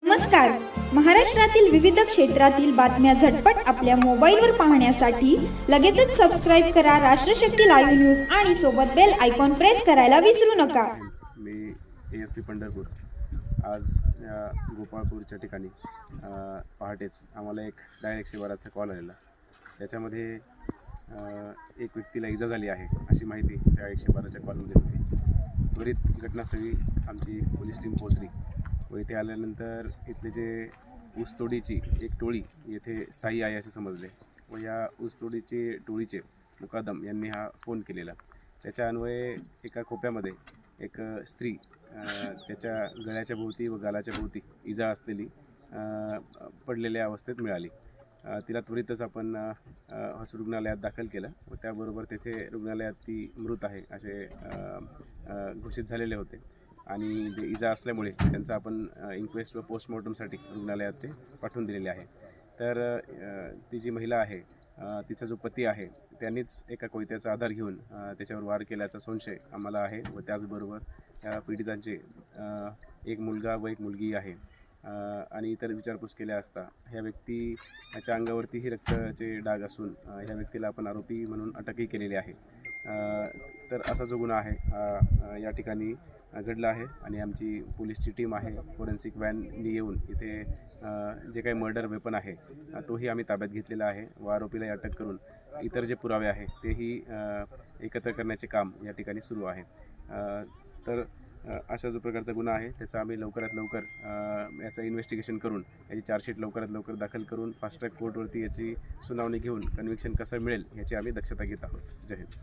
नमस्कार. महाराष्ट्रातील विविध क्षेत्रातील बातम्या झटपट आपल्या मोबाईलवर पाहण्यासाठी लगेचच सबस्क्राईब करा राष्ट्रशक्ती लाईव्ह न्यूज आणि सोबत बेल आयकॉन प्रेस करायला विसरू नका. मी ASP पंढरपूर. आज गोपाळपूरच्या ठिकाणी पहाटेच आम्हाला एक डायरेक्ट 112चा कॉल आलेला. त्याच्यामध्ये एक व्यक्तीला इजा झाली आहे अशी माहिती त्या 112च्या कॉलमध्ये होती. त्वरित घटनास्थळी आमची पोलीस टीम पोहोचली व इथे आल्यानंतर इथले जे ऊसतोडीची एक टोळी येथे स्थायी आहे असे समजले व या ऊसतोडीचे टोळीचे मुकादम यांनी हा फोन केलेला. त्याच्या अन्वये एका खोप्यामध्ये एक स्त्री त्याच्या गळ्याच्या भोवती व गालाच्या भोवती इजा असलेली पडलेल्या अवस्थेत मिळाली. तिला त्वरितच आपण हॉस्पिटल रुग्णालयात दाखल केलं व त्याबरोबर तेथे रुग्णालयात ती मृत आहे असे घोषित झालेले होते आणि जे इजा असल्यामुळे त्यांचा आपण इन्क्वेस्ट व पोस्टमॉर्टमसाठी रुग्णालयात ते पाठवून दिलेले आहे. तर ती जी महिला आहे तिचा जो पती आहे त्यांनीच एका कोयत्याचा आधार घेऊन त्याच्यावर वार केल्याचा संशय आम्हाला आहे व त्याचबरोबर या पीडितांचे एक मुलगा व एक मुलगी आहे आणि इतर विचारपूस केल्या असता ह्या व्यक्तीच्या अंगावरतीही रक्ताचे डाग असून ह्या व्यक्तीला आपण आरोपी म्हणून अटकही केलेली आहे. तर असा जो गुन्हा आहे या ठिकाणी घडला आहे आणि आमची पोलीसची टीम आहे फोरेन्सिक व्हॅननी येऊन इथे जे काही मर्डर वेपन आहे तोही आम्ही ताब्यात घेतलेला आहे व आरोपीला अटक करून इतर जे पुरावे आहे तेही एकत्र करण्याचे काम या ठिकाणी सुरू आहे. तर अशा जो प्रकारचा गुन्हा आहे त्याचा आम्ही लवकरात लवकर याचं इन्व्हेस्टिगेशन करून याची चार्जशीट लवकरात लवकर दाखल करून फास्ट ट्रॅक कोर्टवरती याची सुनावणी घेऊन कन्व्हिक्शन कसं मिळेल याची आम्ही दक्षता घेत आहोत. जय हिंद.